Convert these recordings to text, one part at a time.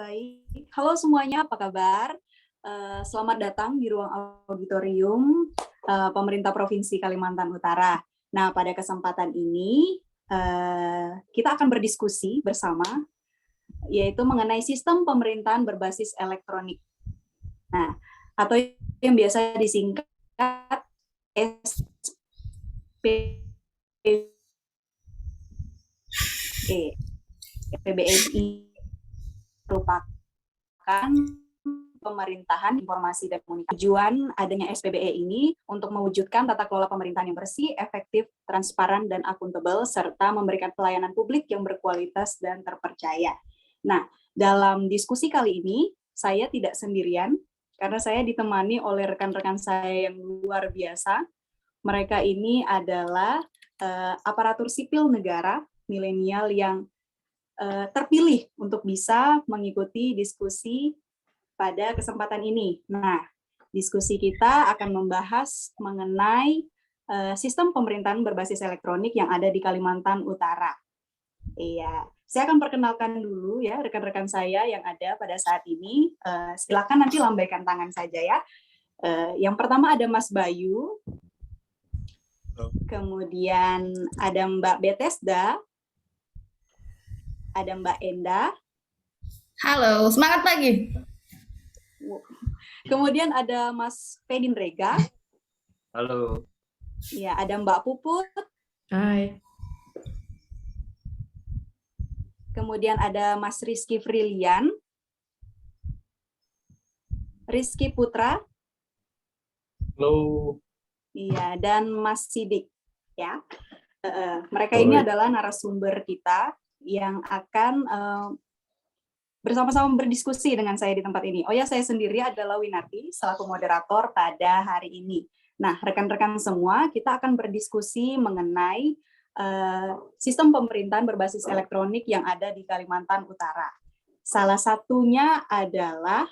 Baik. Halo semuanya, apa kabar? Selamat datang di ruang auditorium Pemerintah Provinsi Kalimantan Utara. Nah, pada kesempatan ini kita akan berdiskusi bersama, yaitu mengenai sistem pemerintahan berbasis elektronik. Nah, atau yang biasa disingkat SPBSI, merupakan pemerintahan informasi dan komunikasi. Tujuan adanya SPBE ini untuk mewujudkan tata kelola pemerintahan yang bersih, efektif, transparan, dan akuntabel, serta memberikan pelayanan publik yang berkualitas dan terpercaya. Nah, dalam diskusi kali ini, saya tidak sendirian, karena saya ditemani oleh rekan-rekan saya yang luar biasa. Mereka ini adalah aparatur sipil negara, milenial yang terpilih untuk bisa mengikuti diskusi pada kesempatan ini. Nah, diskusi kita akan membahas mengenai sistem pemerintahan berbasis elektronik yang ada di Kalimantan Utara. Iya, saya akan perkenalkan dulu ya rekan-rekan saya yang ada pada saat ini. Silakan nanti lambaikan tangan saja ya. Yang pertama ada Mas Bayu, kemudian ada Mbak Betesda, ada Mbak Enda. Halo, semangat pagi. Kemudian ada Mas Fedin Rega. Halo. Ya, ada Mbak Puput. Hai. Kemudian ada Mas Rizky Frilian. Rizky Putra. Halo. Iya, dan Mas Sidik. Ya, mereka ini adalah narasumber kita yang akan bersama-sama berdiskusi dengan saya di tempat ini. Oh ya, saya sendiri adalah Winarti, selaku moderator pada hari ini. Nah, rekan-rekan semua, kita akan berdiskusi mengenai sistem pemerintahan berbasis elektronik yang ada di Kalimantan Utara. Salah satunya adalah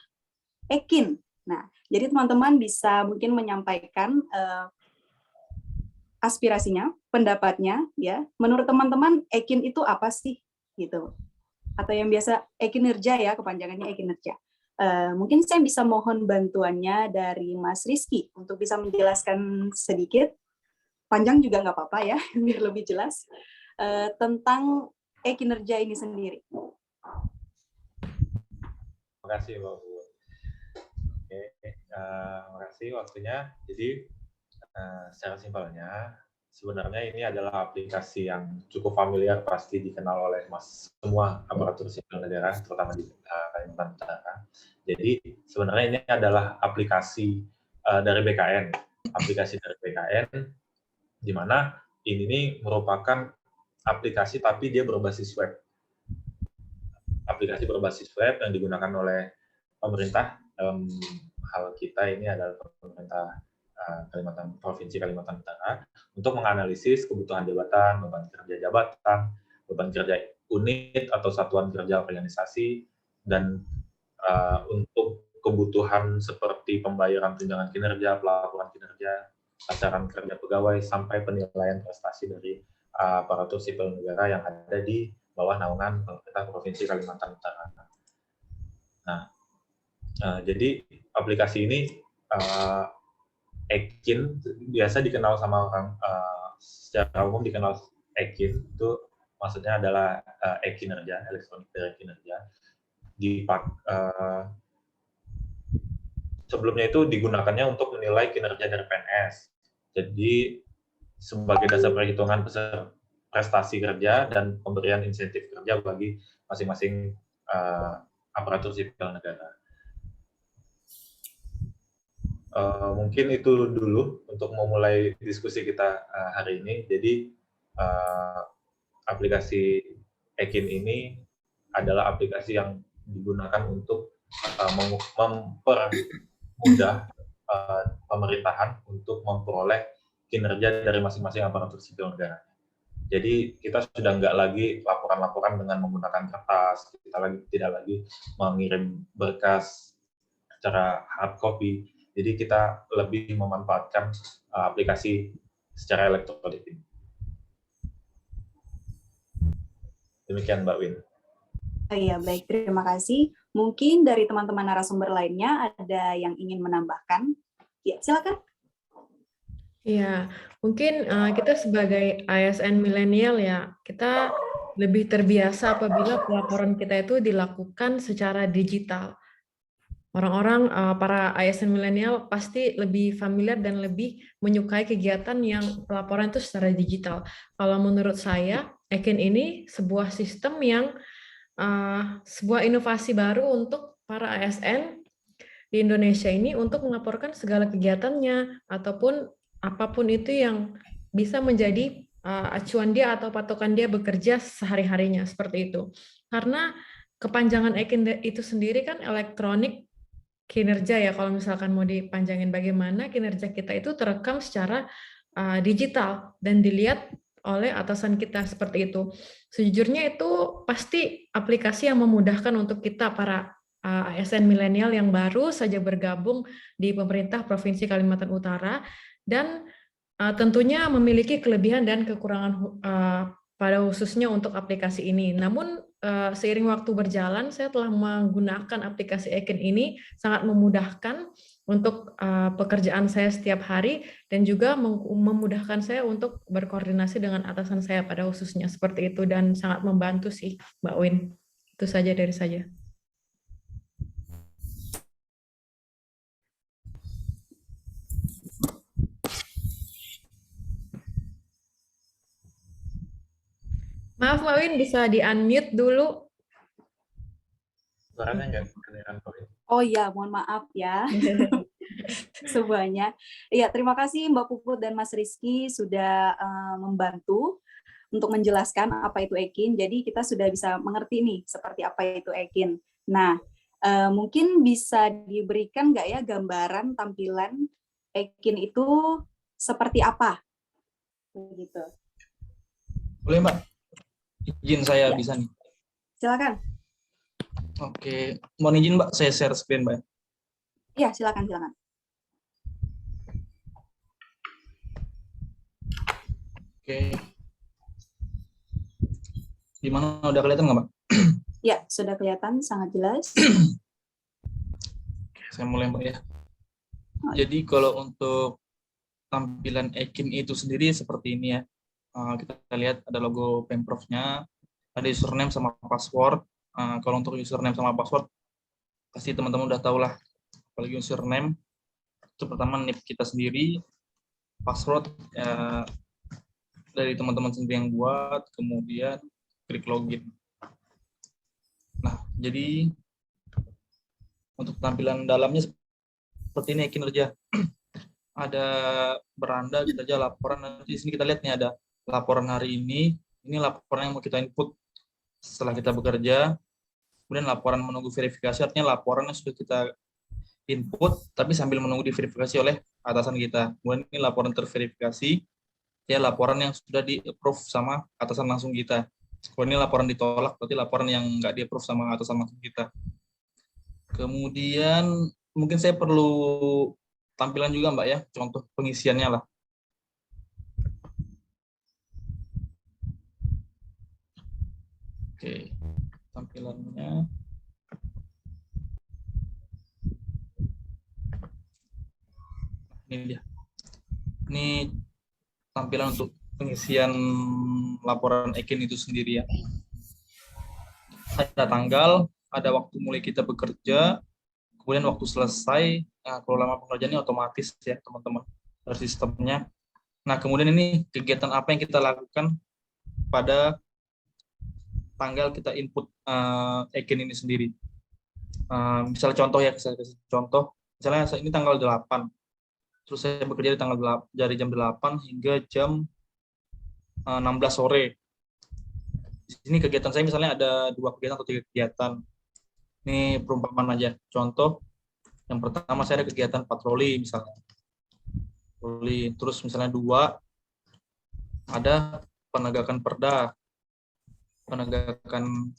Ekin. Nah, jadi teman-teman bisa mungkin menyampaikan aspirasinya, pendapatnya, ya. Menurut teman-teman, Ekin itu apa sih, gitu? Atau yang biasa Ekinerja ya, kepanjangannya Ekinerja. Mungkin saya bisa mohon bantuannya dari Mas Rizky untuk bisa menjelaskan sedikit, panjang juga nggak apa-apa ya, biar lebih jelas, tentang Ekinerja ini sendiri. Terima kasih, Mbak Bu. Oke, terima kasih waktunya. Jadi, secara simpelnya, sebenarnya ini adalah aplikasi yang cukup familiar, pasti dikenal oleh semua aparatur sipil negara, terutama di Kalimantan Utara. Jadi sebenarnya ini adalah aplikasi dari BKN, di mana ini merupakan aplikasi tapi dia berbasis web. Aplikasi berbasis web yang digunakan oleh pemerintah, dalam hal kita ini adalah pemerintah Provinsi Kalimantan Utara, untuk menganalisis kebutuhan jabatan, beban kerja jabatan, beban kerja unit atau satuan kerja organisasi, dan untuk kebutuhan seperti pembayaran tunjangan kinerja, pelaporan kinerja, acaran kerja pegawai, sampai penilaian prestasi dari aparatur sipil negara yang ada di bawah naungan pemerintah Provinsi Kalimantan Utara. Nah, jadi aplikasi ini Ekin biasa dikenal sama orang, secara umum dikenal Ekin, itu maksudnya adalah e-kinerja, elektronik dari kinerja. Sebelumnya itu digunakannya untuk menilai kinerja dari PNS. Jadi sebagai dasar perhitungan prestasi kerja dan pemberian insentif kerja bagi masing-masing aparatur sipil negara. Mungkin itu dulu untuk memulai diskusi kita hari ini. Jadi aplikasi Ekin ini adalah aplikasi yang digunakan untuk mempermudah pemerintahan untuk memperoleh kinerja dari masing-masing aparatur sipil negara. Jadi kita sudah nggak lagi laporan-laporan dengan menggunakan kertas, kita tidak lagi mengirim berkas secara hard copy. Jadi kita lebih memanfaatkan aplikasi secara elektronik ini. Demikian Mbak Win. Oh iya, baik. Terima kasih. Mungkin dari teman-teman narasumber lainnya ada yang ingin menambahkan? Ya, silakan. Ya, mungkin kita sebagai ASN milenial ya, kita lebih terbiasa apabila pelaporan kita itu dilakukan secara digital. Orang-orang, para ASN milenial pasti lebih familiar dan lebih menyukai kegiatan yang pelaporan itu secara digital. Kalau menurut saya, Eken ini sebuah sistem yang sebuah inovasi baru untuk para ASN di Indonesia ini untuk melaporkan segala kegiatannya ataupun apapun itu yang bisa menjadi acuan dia atau patokan dia bekerja sehari-harinya seperti itu. Karena kepanjangan Eken itu sendiri kan elektronik kinerja ya, kalau misalkan mau dipanjangin bagaimana kinerja kita itu terekam secara digital dan dilihat oleh atasan kita seperti itu. Sejujurnya itu pasti aplikasi yang memudahkan untuk kita para ASN milenial yang baru saja bergabung di pemerintah Provinsi Kalimantan Utara dan tentunya memiliki kelebihan dan kekurangan pada khususnya untuk aplikasi ini. Namun seiring waktu berjalan, saya telah menggunakan aplikasi Eken ini sangat memudahkan untuk pekerjaan saya setiap hari dan juga memudahkan saya untuk berkoordinasi dengan atasan saya pada khususnya seperti itu dan sangat membantu sih, Mbak Win. Itu saja dari saya. Maaf, Mbak Win, bisa di-unmute dulu. Suaranya nggak kedengeran kok. Oh iya, mohon maaf ya semuanya. Ya, terima kasih Mbak Puput dan Mas Rizky sudah membantu untuk menjelaskan apa itu Ekin. Jadi kita sudah bisa mengerti nih seperti apa itu Ekin. Nah, mungkin bisa diberikan nggak ya gambaran tampilan Ekin itu seperti apa? Begitu. Boleh Mbak, izin saya Ya. bisa nih. Silakan. Oke, mohon izin Mbak, saya share screen Mbak. Ya, silakan. Oke. Gimana, udah kelihatan nggak Mbak? Ya, sudah kelihatan sangat jelas. Saya mulai Mbak ya. Jadi kalau untuk tampilan Ekin itu sendiri seperti ini ya. Kita lihat ada logo Pemprov-nya, ada username sama password. Kalau untuk username sama password, pasti teman-teman udah tahu lah. Apalagi username, itu pertama NIP kita sendiri, password dari teman-teman sendiri yang buat, kemudian klik login. Nah, jadi untuk tampilan dalamnya seperti ini kinerja. Ada beranda, kita aja laporan. Nanti di sini kita lihat nih ada laporan hari ini laporan yang mau kita input setelah kita bekerja. Kemudian laporan menunggu verifikasi, artinya laporannya sudah kita input, tapi sambil menunggu diverifikasi oleh atasan kita. Kemudian ini laporan terverifikasi, ya laporan yang sudah di-approve sama atasan langsung kita. Kalau ini laporan ditolak, berarti laporan yang nggak di-approve sama atasan langsung kita. Kemudian mungkin saya perlu tampilan juga Mbak ya, contoh pengisiannya lah. Oke, tampilannya. Ini dia. Ini tampilan untuk pengisian laporan Ekin itu sendiri ya. Ada tanggal, ada waktu mulai kita bekerja, kemudian waktu selesai. Nah, kalau lama pengerjaan ini otomatis ya teman-teman dari sistemnya. Nah, kemudian ini kegiatan apa yang kita lakukan pada tanggal kita input Ekin ini sendiri. Misalnya contoh ya, saya kasih contoh. Misalnya ini tanggal 8. Terus saya bekerja dari jam 8 hingga jam 16 sore. Di sini kegiatan saya misalnya ada 2 kegiatan atau 3 kegiatan. Ini perumpamaan aja. Contoh, yang pertama saya ada kegiatan patroli misalnya. Patroli. Terus misalnya 2, ada penegakan perda. Penegakan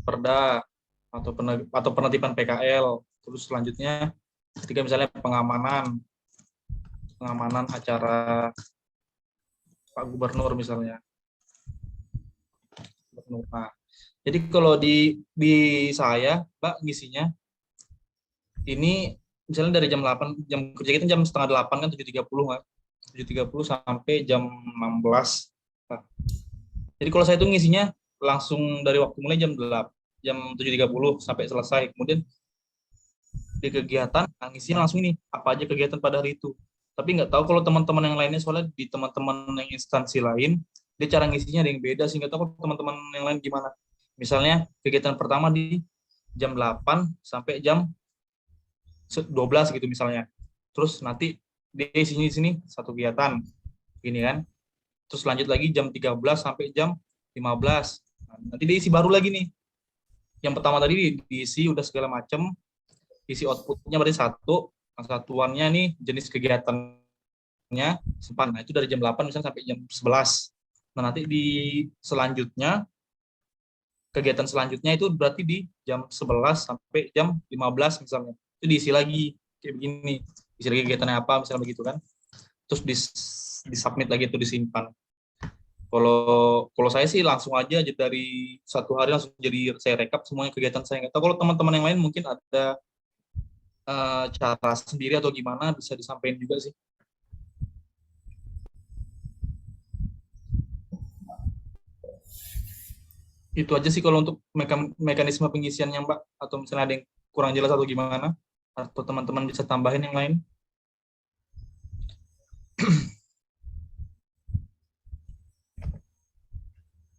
perda atau penertiban PKL. Terus selanjutnya ketika misalnya pengamanan acara Pak Gubernur misalnya. penuh. Nah, jadi kalau di saya, Mbak, ngisinya ini misalnya dari jam 8, jam kerja kita jam setengah 8 kan 7.30 Mbak. 7.30 sampai jam 16. Nah, jadi kalau saya itu ngisinya langsung dari waktu mulai jam 7.30 sampai selesai. Kemudian di kegiatan, ngisinya langsung ini, apa aja kegiatan pada hari itu. Tapi nggak tahu kalau teman-teman yang lainnya, soalnya di teman-teman yang instansi lain, dia cara ngisinya ada yang beda sih, nggak tahu kalau teman-teman yang lain gimana. Misalnya kegiatan pertama di jam 8 sampai jam 12 gitu misalnya. Terus nanti di sini satu kegiatan gini kan. Terus lanjut lagi jam 13 sampai jam 15. Nah, nanti diisi baru lagi nih. Yang pertama tadi diisi udah segala macam. Isi outputnya berarti satu. Satuannya nih jenis kegiatannya simpan. Nah, itu dari jam 8 misalnya sampai jam 11. Nah, nanti di selanjutnya kegiatan selanjutnya itu berarti di jam 11 sampai jam 15 misalnya. Itu diisi lagi kayak begini. Isi lagi kegiatannya apa misalnya begitu kan. Terus disubmit lagi itu disimpan. Kalau saya sih langsung aja dari satu hari langsung jadi saya rekap semuanya kegiatan saya. Nggak tahu kalau teman-teman yang lain mungkin ada cara sendiri atau gimana, bisa disampaikan juga sih. Itu aja sih kalau untuk mekanisme pengisiannya Mbak, atau misalnya ada yang kurang jelas atau gimana, atau teman-teman bisa tambahin yang lain.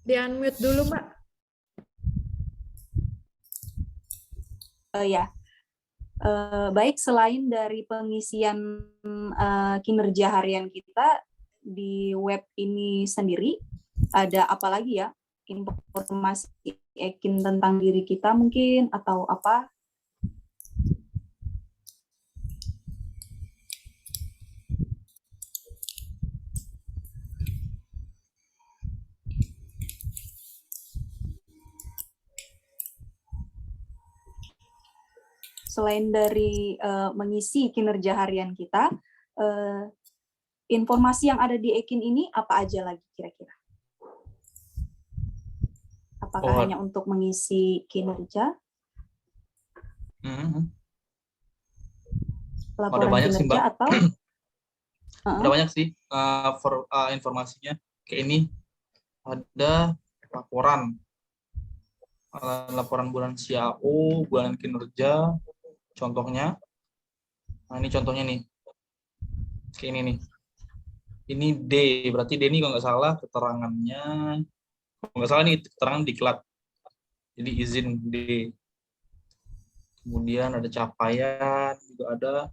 Di-unmute dulu, Mbak. Ya, baik, selain dari pengisian kinerja harian kita di web ini sendiri, ada apa lagi ya? Informasi Ekin tentang diri kita mungkin, atau apa? Selain dari mengisi kinerja harian kita, informasi yang ada di Ekin ini apa aja lagi kira-kira? Apakah hanya untuk mengisi kinerja? Laporan ada banyak kinerja sih, Mbak. Atau? Ada banyak sih informasinya. Kayak ini ada laporan bulan CAO, bulanan kinerja, contohnya. Nah, ini contohnya nih. Kayak ini nih. Ini D, berarti D ini kalau nggak salah keterangannya, kalau nggak salah ini keterangan diklat. Jadi izin D. Kemudian ada capaian, juga ada.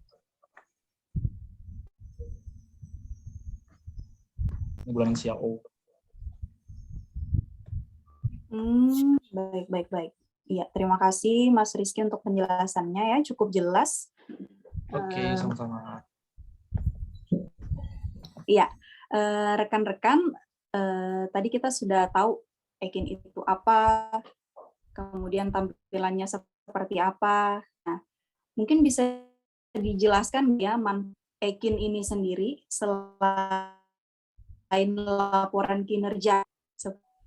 Ini bulanan CAO. Baik. Iya, terima kasih Mas Rizky untuk penjelasannya ya, cukup jelas. Oke, sama-sama. Iya, rekan-rekan, tadi kita sudah tahu Ekin itu apa, kemudian tampilannya seperti apa. Nah, mungkin bisa dijelaskan ya Ekin ini sendiri selain laporan kinerja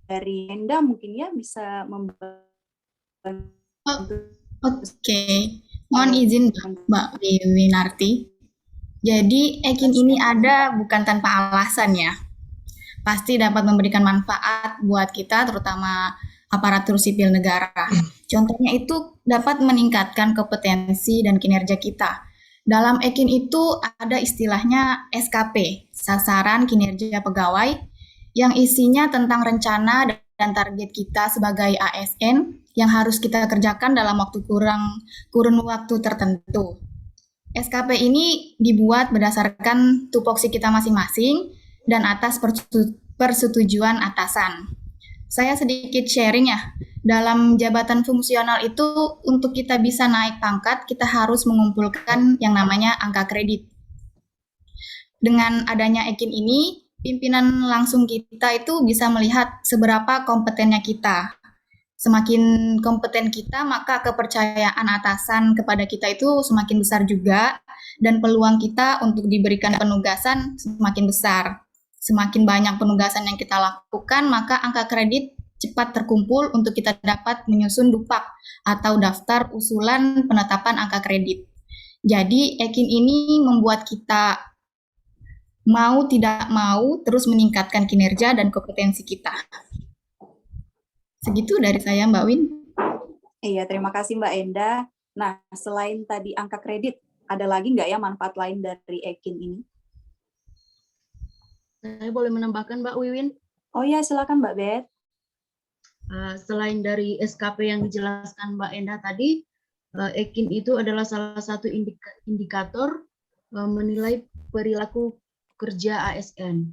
dari Enda, mungkin ya bisa membantu. Oke. Mohon izin Mbak Winarti. Jadi Ekin ini ada bukan tanpa alasan ya. Pasti dapat memberikan manfaat buat kita, terutama aparatur sipil negara. Contohnya itu dapat meningkatkan kompetensi dan kinerja kita. Dalam Ekin itu ada istilahnya SKP, sasaran kinerja pegawai, yang isinya tentang rencana dan target kita sebagai ASN yang harus kita kerjakan dalam kurun waktu tertentu. SKP ini dibuat berdasarkan tupoksi kita masing-masing dan atas persetujuan atasan. Saya sedikit sharing ya. Dalam jabatan fungsional itu, untuk kita bisa naik pangkat, kita harus mengumpulkan yang namanya angka kredit. Dengan adanya Ekin ini, pimpinan langsung kita itu bisa melihat seberapa kompetennya kita. Semakin kompeten kita, maka kepercayaan atasan kepada kita itu semakin besar juga, dan peluang kita untuk diberikan penugasan semakin besar. Semakin banyak penugasan yang kita lakukan, maka angka kredit cepat terkumpul untuk kita dapat menyusun DUPAK atau daftar usulan penetapan angka kredit. Jadi Ekin ini membuat kita mau tidak mau terus meningkatkan kinerja dan kompetensi kita. Segitu dari saya, Mbak Win. Iya, terima kasih Mbak Enda. Nah, selain tadi angka kredit, ada lagi nggak ya manfaat lain dari Ekin ini? Saya boleh menambahkan, Mbak Wiwin? Oh ya, silakan Mbak Bet. Selain dari SKP yang dijelaskan Mbak Enda tadi, Ekin itu adalah salah satu indikator menilai perilaku kerja ASN.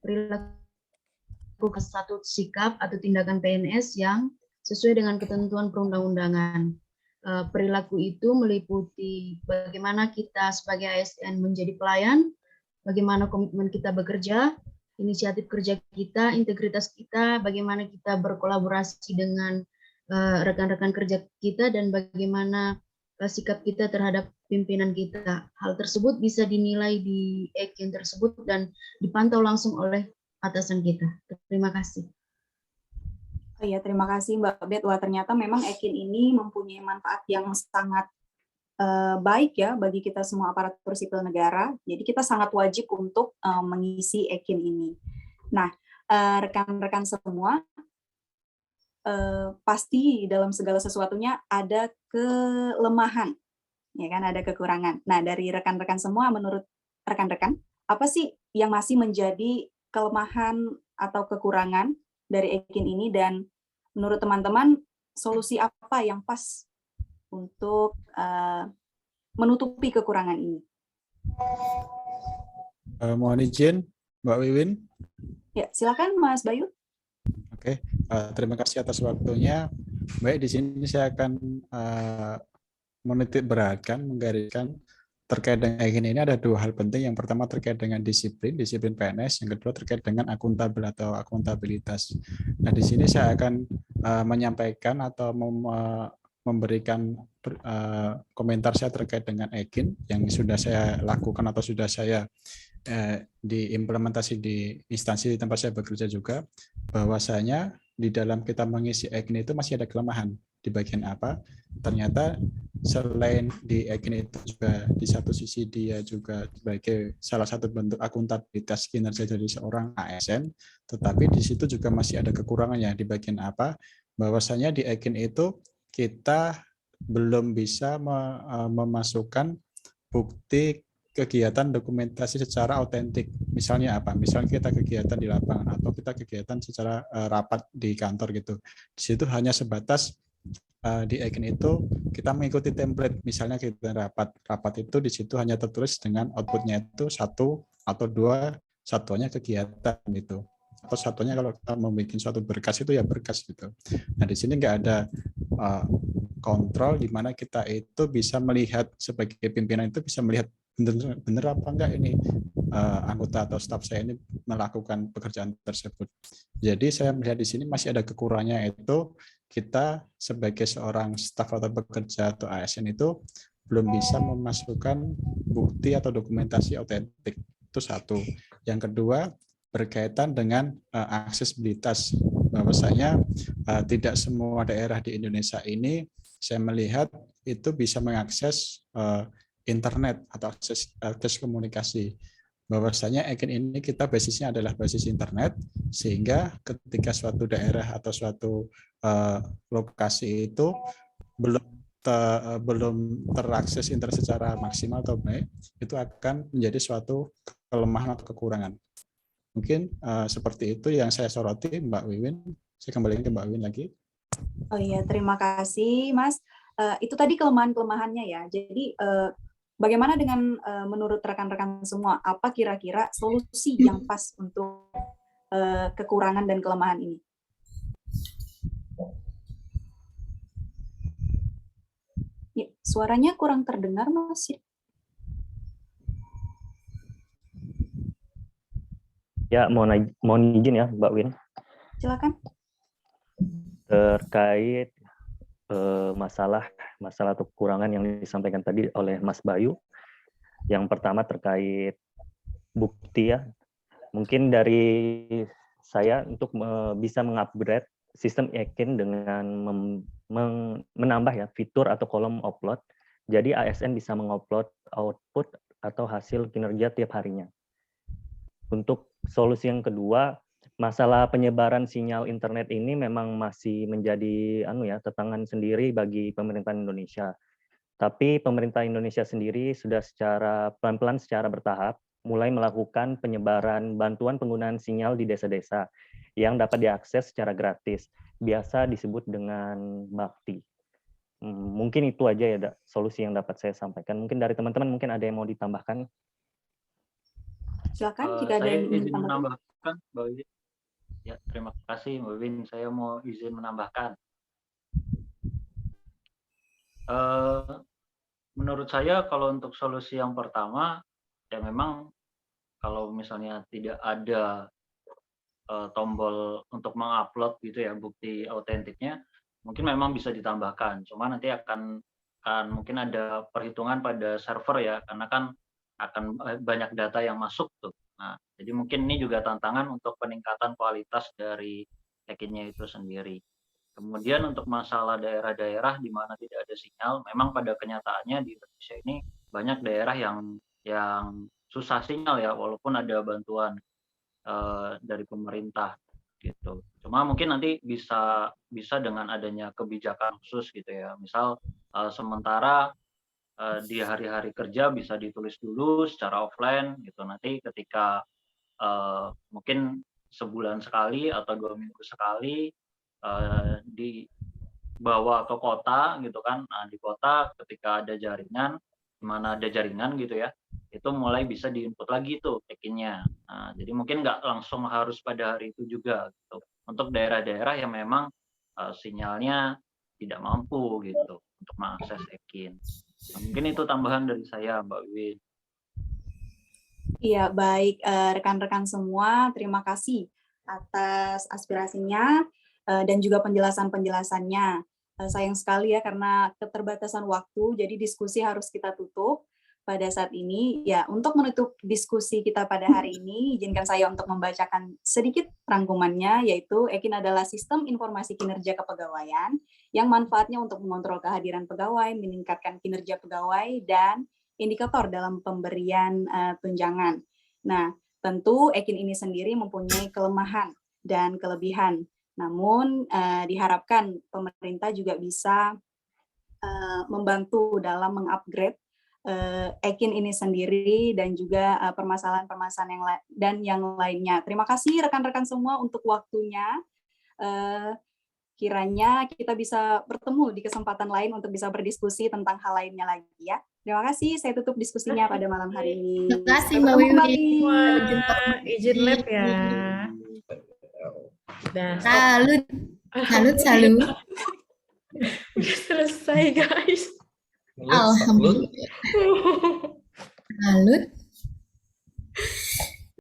Perilaku satu sikap atau tindakan PNS yang sesuai dengan ketentuan perundang-undangan. Perilaku itu meliputi bagaimana kita sebagai ASN menjadi pelayan, bagaimana komitmen kita bekerja, inisiatif kerja kita, integritas kita, bagaimana kita berkolaborasi dengan rekan-rekan kerja kita, dan bagaimana sikap kita terhadap pimpinan kita. Hal tersebut bisa dinilai di Ekin tersebut dan dipantau langsung oleh atasan kita. Terima kasih. Oh iya, terima kasih Mbak Bet. Wah, ternyata memang Ekin ini mempunyai manfaat yang sangat baik ya bagi kita semua aparatur sipil negara. Jadi kita sangat wajib untuk mengisi Ekin ini. Nah, rekan-rekan semua, pasti dalam segala sesuatunya ada kelemahan, ya kan, ada kekurangan. Nah, dari rekan-rekan semua, menurut rekan-rekan, apa sih yang masih menjadi kelemahan atau kekurangan dari Ekin ini, dan menurut teman-teman solusi apa yang pas untuk menutupi kekurangan ini? Mohon izin, Mbak Wiwin. Ya, silakan Mas Bayu. Oke, terima kasih atas waktunya. Baik, di sini saya akan menitik beratkan, menggariskan terkait dengan ini ada dua hal penting. Yang pertama terkait dengan disiplin PNS. Yang kedua terkait dengan akuntabel atau akuntabilitas. Nah, di sini saya akan menyampaikan atau memberikan komentar saya terkait dengan Ekin yang sudah saya lakukan atau sudah saya diimplementasi di instansi di tempat saya bekerja juga, bahwasanya di dalam kita mengisi Ekin itu masih ada kelemahan. Di bagian apa? Ternyata selain di Ekin itu juga di satu sisi dia juga sebagai salah satu bentuk akuntabilitas kinerja dari seorang ASN, tetapi di situ juga masih ada kekurangannya. Di bagian apa? Bahwasanya di Ekin itu kita belum bisa memasukkan bukti kegiatan dokumentasi secara autentik. Misalnya apa? Misalnya kita kegiatan di lapangan atau kita kegiatan secara rapat di kantor gitu. Di situ hanya sebatas di Ekin itu kita mengikuti template. Misalnya kita rapat itu di situ hanya tertulis dengan outputnya itu 1 atau 2 satuannya kegiatan itu. Atau satunya kalau kita membuat suatu berkas itu ya berkas gitu. Nah, di sini nggak ada kontrol di mana kita itu bisa melihat sebagai pimpinan itu bisa melihat benar apa enggak ini anggota atau staf saya ini melakukan pekerjaan tersebut. Jadi saya melihat di sini masih ada kekurangannya, itu kita sebagai seorang staf atau pekerja atau ASN itu belum bisa memasukkan bukti atau dokumentasi autentik. Itu satu. Yang kedua berkaitan dengan aksesibilitas, bahwasanya tidak semua daerah di Indonesia ini saya melihat itu bisa mengakses internet atau akses komunikasi. Bahwasanya Ekin ini kita basisnya adalah basis internet, sehingga ketika suatu daerah atau suatu lokasi itu belum terakses internet secara maksimal atau baik, itu akan menjadi suatu kelemahan atau kekurangan. Mungkin seperti itu yang saya soroti, Mbak Wiwin. Saya kembalikan ke Mbak Wiwin lagi. Oh iya, terima kasih Mas. Itu tadi kelemahan-kelemahannya ya. Jadi bagaimana dengan menurut rekan-rekan semua, apa kira-kira solusi yang pas untuk kekurangan dan kelemahan ini? Ya, suaranya kurang terdengar Mas. Ya, mohon izin ya Mbak Win. Silakan. Terkait masalah atau kekurangan yang disampaikan tadi oleh Mas Bayu. Yang pertama terkait bukti ya. Mungkin dari saya untuk bisa mengupgrade sistem Ekin dengan menambah ya fitur atau kolom upload. Jadi ASN bisa mengupload output atau hasil kinerja tiap harinya. Untuk solusi yang kedua, masalah penyebaran sinyal internet ini memang masih menjadi tantangan sendiri bagi pemerintah Indonesia. Tapi pemerintah Indonesia sendiri sudah secara pelan-pelan secara bertahap mulai melakukan penyebaran bantuan penggunaan sinyal di desa-desa yang dapat diakses secara gratis. Biasa disebut dengan bakti. Mungkin itu aja ya solusi yang dapat saya sampaikan. Mungkin dari teman-teman mungkin ada yang mau ditambahkan. Silakan jika ada Saya yang ingin izin ditambahkan. menambahkan, Mbak Win. Ya, terima kasih Mbak Win. Saya mau izin menambahkan. Menurut saya kalau untuk solusi yang pertama, ya memang kalau misalnya tidak ada tombol untuk mengupload gitu ya bukti autentiknya, mungkin memang bisa ditambahkan. Cuma nanti akan mungkin ada perhitungan pada server ya, karena kan akan banyak data yang masuk tuh. Nah, jadi mungkin ini juga tantangan untuk peningkatan kualitas dari Ekinnya itu sendiri. Kemudian untuk masalah daerah-daerah di mana tidak ada sinyal, memang pada kenyataannya di Indonesia ini banyak daerah yang susah sinyal ya, walaupun ada bantuan dari pemerintah gitu. Cuma mungkin nanti bisa dengan adanya kebijakan khusus gitu ya. Misal sementara di hari-hari kerja bisa ditulis dulu secara offline gitu. Nanti ketika mungkin sebulan sekali atau 2 minggu sekali dibawa ke kota gitu kan. Nah, di kota ketika ada jaringan, di mana ada jaringan gitu ya, itu mulai bisa diinput lagi tuh Ekinnya. Nah, jadi mungkin nggak langsung harus pada hari itu juga gitu. Untuk daerah-daerah yang memang sinyalnya tidak mampu gitu untuk mengakses Ekin. Nah, mungkin itu tambahan dari saya, Mbak Win. Iya, baik rekan-rekan semua, terima kasih atas aspirasinya dan juga penjelasan-penjelasannya. Sayang sekali ya karena keterbatasan waktu, jadi diskusi harus kita tutup pada saat ini. Ya, untuk menutup diskusi kita pada hari ini, izinkan saya untuk membacakan sedikit rangkumannya, yaitu Ekin adalah sistem informasi kinerja kepegawaian yang manfaatnya untuk mengontrol kehadiran pegawai, meningkatkan kinerja pegawai, dan indikator dalam pemberian tunjangan. Nah, tentu Ekin ini sendiri mempunyai kelemahan dan kelebihan. Namun diharapkan pemerintah juga bisa membantu dalam mengupgrade Ekin ini sendiri dan juga permasalahan-permasalahan yang lainnya. Terima kasih rekan-rekan semua untuk waktunya. Kiranya kita bisa bertemu di kesempatan lain untuk bisa berdiskusi tentang hal lainnya lagi ya. Terima kasih, saya tutup diskusinya pada malam hari ini. Terima kasih Mbak Wiwi. Izin lab ya. Salut. Udah selesai guys. Alhamdulillah. Salut.